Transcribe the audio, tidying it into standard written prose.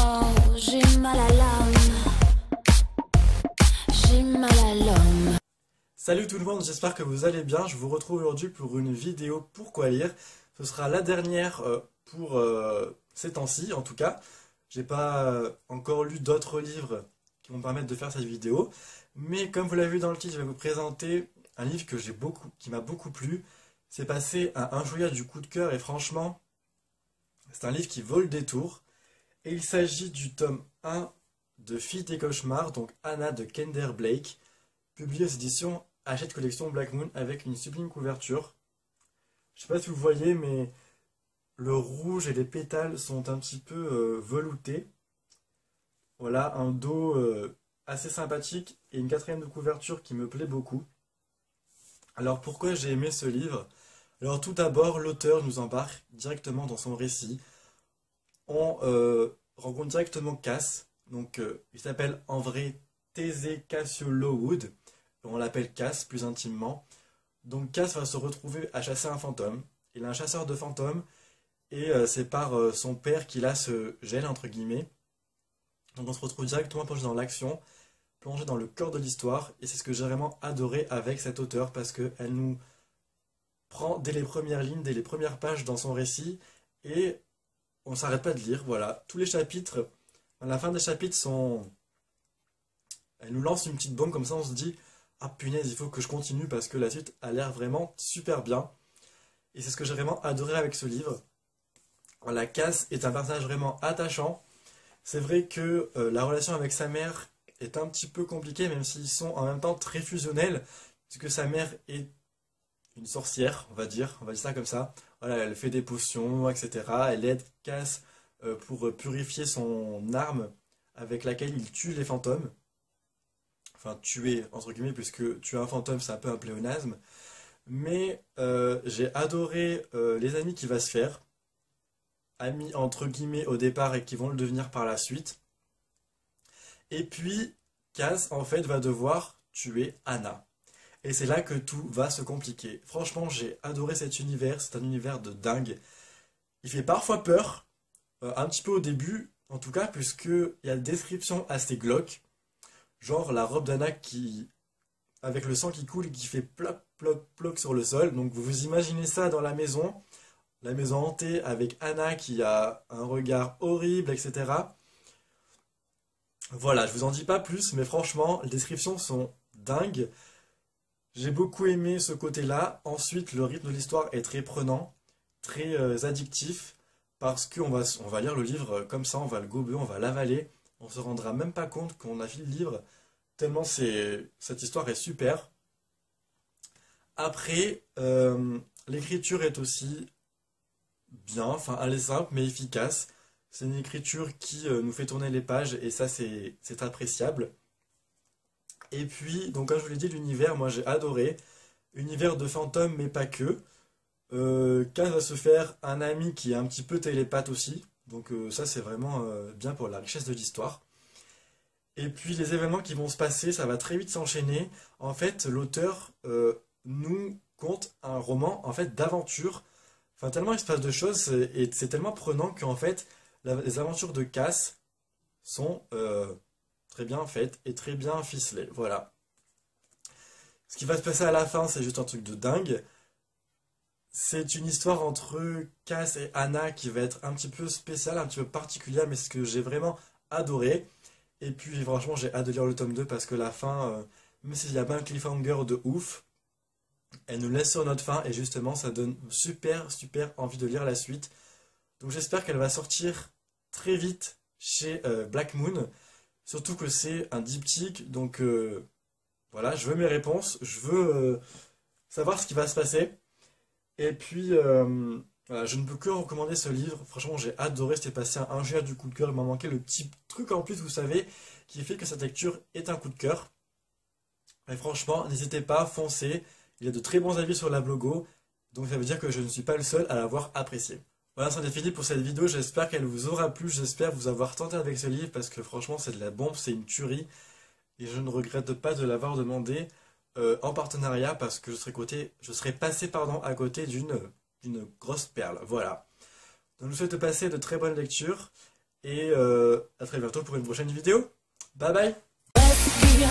Oh, j'ai mal à l'âme, j'ai mal à l'homme. Salut tout le monde, j'espère que vous allez bien. Je vous retrouve aujourd'hui pour une vidéo Pourquoi lire. Ce sera la dernière pour ces temps-ci, en tout cas. J'ai pas encore lu d'autres livres qui vont me permettre de faire cette vidéo. Mais comme vous l'avez vu dans le titre, je vais vous présenter un livre qui m'a beaucoup plu. C'est passé à un joyau du coup de cœur et franchement, c'est un livre qui vaut le détour. Et il s'agit du tome 1 de Fille des cauchemars, donc Anna de Kender Blake, publié aux éditions Hachette Collection Black Moon avec une sublime couverture. Je sais pas si vous voyez, mais le rouge et les pétales sont un petit peu veloutés. Voilà, un dos assez sympathique et une quatrième de couverture qui me plaît beaucoup. Alors pourquoi j'ai aimé ce livre? Alors tout d'abord, l'auteur nous embarque directement dans son récit. On rencontre directement Cass. Donc il s'appelle en vrai Thésée Cassio Lowood. On l'appelle Cass plus intimement. Donc Cass va se retrouver à chasser un fantôme. Il est un chasseur de fantômes et c'est par son père qu'il a ce gène entre guillemets. Donc on se retrouve directement plongé dans l'action, plongé dans le cœur de l'histoire et c'est ce que j'ai vraiment adoré avec cet auteur parce qu'elle nous prend dès les premières lignes, dès les premières pages dans son récit et on ne s'arrête pas de lire. Voilà, tous les chapitres, à la fin des chapitres sont... Elle nous lance une petite bombe comme ça, on se dit ah punaise, il faut que je continue parce que la suite a l'air vraiment super bien. Et c'est ce que j'ai vraiment adoré avec ce livre. La Cass est un personnage vraiment attachant. C'est vrai que la relation avec sa mère est un petit peu compliquée, même s'ils sont en même temps très fusionnels, puisque sa mère est une sorcière, on va dire ça comme ça. Voilà, elle fait des potions, etc. Elle aide Cass pour purifier son arme avec laquelle il tue les fantômes. Enfin, tuer, entre guillemets, puisque tuer un fantôme, c'est un peu un pléonasme. Mais j'ai adoré les amis qu'il va se faire. Amis, entre guillemets, au départ et qui vont le devenir par la suite. Et puis, Cass, en fait, va devoir tuer Anna. Et c'est là que tout va se compliquer. Franchement, j'ai adoré cet univers. C'est un univers de dingue. Il fait parfois peur, un petit peu au début, en tout cas, puisqu'il y a des descriptions assez glauques. Genre la robe d'Anna qui, avec le sang qui coule et qui fait ploc, ploc, ploc sur le sol. Donc vous vous imaginez ça dans la maison hantée avec Anna qui a un regard horrible, etc. Voilà, je vous en dis pas plus, mais franchement, les descriptions sont dingues. J'ai beaucoup aimé ce côté-là. Ensuite, le rythme de l'histoire est très prenant, très addictif, parce on va lire le livre comme ça, on va le gober, on va l'avaler. On se rendra même pas compte qu'on a fini le livre, tellement cette histoire est super. Après, l'écriture est aussi bien, enfin elle est simple mais efficace. C'est une écriture qui nous fait tourner les pages et ça c'est appréciable. Et puis, donc comme je vous l'ai dit, l'univers, moi j'ai adoré. Univers de fantômes mais pas que. Kaz va se faire un ami qui est un petit peu télépathe aussi. Donc ça c'est vraiment bien pour la richesse de l'histoire. Et puis les événements qui vont se passer, ça va très vite s'enchaîner. En fait, l'auteur nous conte un roman en fait d'aventure. Enfin tellement il se passe de choses et c'est tellement prenant qu'en fait les aventures de Cass sont très bien faites et très bien ficelées. Voilà. Ce qui va se passer à la fin, c'est juste un truc de dingue. C'est une histoire entre Cass et Anna qui va être un petit peu spéciale, un petit peu particulière, mais ce que j'ai vraiment adoré. Et puis franchement, j'ai hâte de lire le tome 2 parce que la fin, même s'il y a pas un cliffhanger de ouf, elle nous laisse sur notre fin et justement, ça donne super, super envie de lire la suite. Donc j'espère qu'elle va sortir très vite chez Black Moon. Surtout que c'est un diptyque, donc voilà, je veux mes réponses, je veux savoir ce qui va se passer. Et puis, voilà, je ne peux que recommander ce livre. Franchement, j'ai adoré. C'était passé un GR du coup de cœur. Il m'a manqué le petit truc en plus, vous savez, qui fait que cette lecture est un coup de cœur. Mais franchement, n'hésitez pas, foncez. Il y a de très bons avis sur la blogo. Donc ça veut dire que je ne suis pas le seul à l'avoir apprécié. Voilà, c'en est fini pour cette vidéo. J'espère qu'elle vous aura plu. J'espère vous avoir tenté avec ce livre parce que franchement, c'est de la bombe, c'est une tuerie. Et je ne regrette pas de l'avoir demandé en partenariat parce que je serais passé pardon, à côté d'une grosse perle. Voilà. Donc je vous souhaite de passer de très bonnes lectures et à très bientôt pour une prochaine vidéo. Bye bye. Respire,